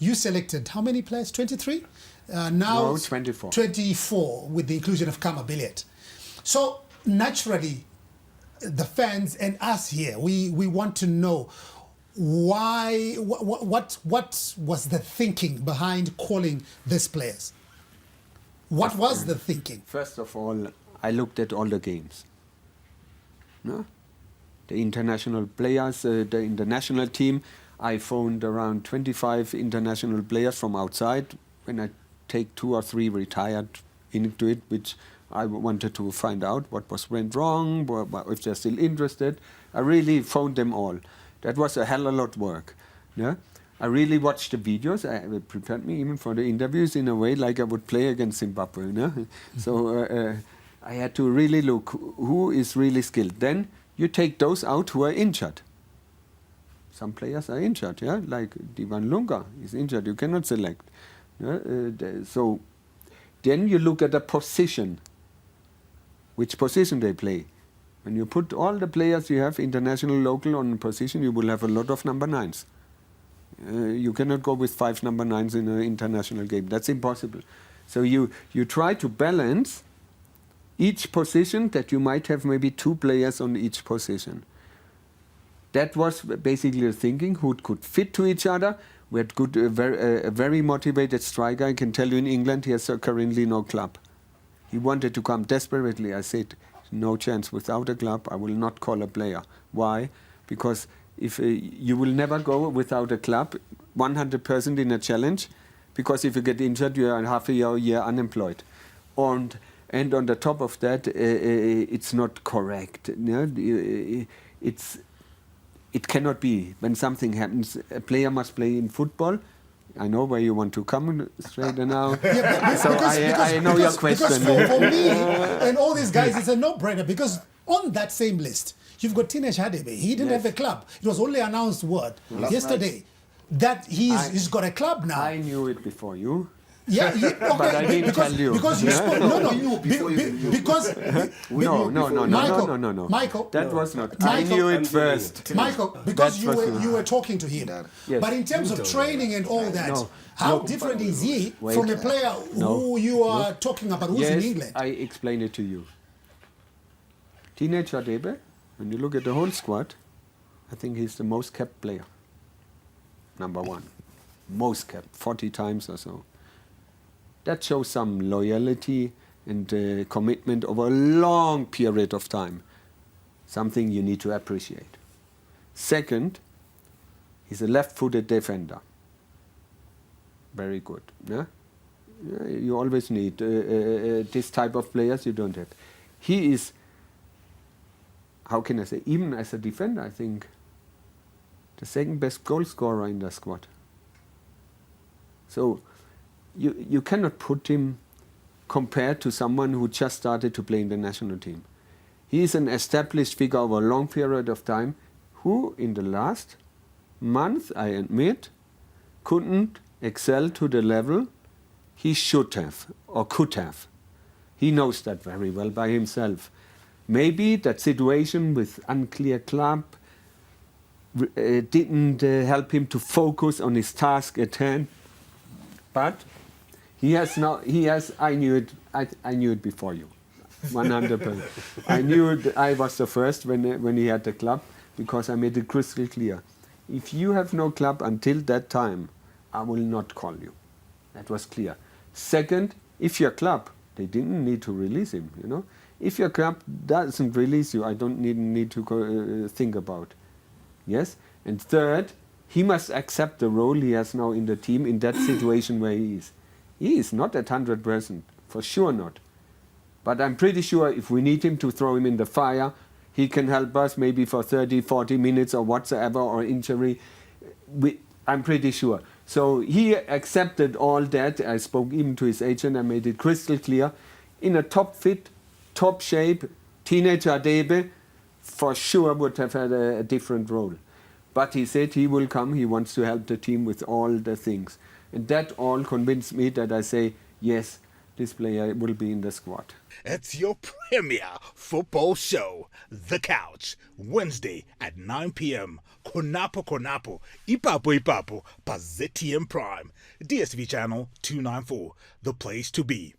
You selected how many players? 23? Now No, 24. 24 with the inclusion of Kama Billiet. So naturally, the fans and us here, we want to know why, what was the thinking behind calling these players? What was the thinking? First of all, I looked at all the games. No? The international players, in the national team, I phoned around 25 international players from outside. When I take 2 or 3 retired into it, which I wanted to find out what went wrong, if they're still interested. I really phoned them all. That was a hell of a lot of work. Yeah? I really watched the videos. It prepared me even for the interviews in a way like I would play against Zimbabwe. You know? So I had to really look who is really skilled. Then you take those out who are injured. Some players are injured, yeah, like Divan Lunga is injured. You cannot select. Yeah? So then you look at the position, which position they play. When you put all the players you have, international, local, on position, you will have a lot of number 9s. You cannot go with 5 number 9s in an international game. That's impossible. So you try to balance each position that you might have maybe 2 players on each position. That was basically the thinking, who could fit to each other. We had a very motivated striker. I can tell you in England he has currently no club. He wanted to come desperately. I said, no chance. Without a club, I will not call a player. Why? Because if you will never go without a club, 100% in a challenge, because if you get injured, you are half a year unemployed. And on the top of that, it's not correct. It cannot be. When something happens, a player must play in football. I know where you want to come straight now. So I know your question. Because for me and all these guys, it's a no-brainer, because on that same list, you've got Teenage Hadebe. He didn't have a club. It was only announced yesterday that he's got a club now. I knew it before you. Yeah, okay, but I didn't tell you. Because you spoke. No. Michael, that was not. I knew it first. Michael, because you were talking to him. Yes. But in terms of training and all that, how different is he from a player who you are talking about, who's in England? I explain it to you. Teenage Hadebe, when you look at the whole squad, I think he's the most capped player. Number 1. Most capped, 40 times or so. That shows some loyalty and commitment over a long period of time. Something you need to appreciate. Second, he's a left-footed defender. Very good. Yeah? You always need this type of players. You don't have. He is, how can I say, even as a defender, I think, the second best goal scorer in the squad. So you cannot put him compared to someone who just started to play in the national team. He is an established figure over a long period of time who, in the last month, I admit, couldn't excel to the level he should have or could have. He knows that very well by himself. Maybe that situation with unclear club didn't help him to focus on his task at hand. But he has, I knew it before you, 100%. I knew it, I was the first when he had the club, because I made it crystal clear. If you have no club until that time, I will not call you. That was clear. Second, if your club, they didn't need to release him, you know. If your club doesn't release you, I don't need to think about. Yes? And third, he must accept the role he has now in the team in that situation where he is. He is not at 100%, for sure not. But I'm pretty sure if we need him to throw him in the fire, he can help us maybe for 30, 40 minutes or whatsoever, or injury. I'm pretty sure. So he accepted all that. I spoke even to his agent. I made it crystal clear. In a top fit, top shape, teenage Hadebe for sure would have had a different role. But he said he will come. He wants to help the team with all the things. And that all convinced me that I say, yes, this player will be in the squad. It's your premier football show, The Couch, Wednesday at 9 p.m. Konapo, Ipapo, Pazetium Prime, DSTV channel 294, the place to be.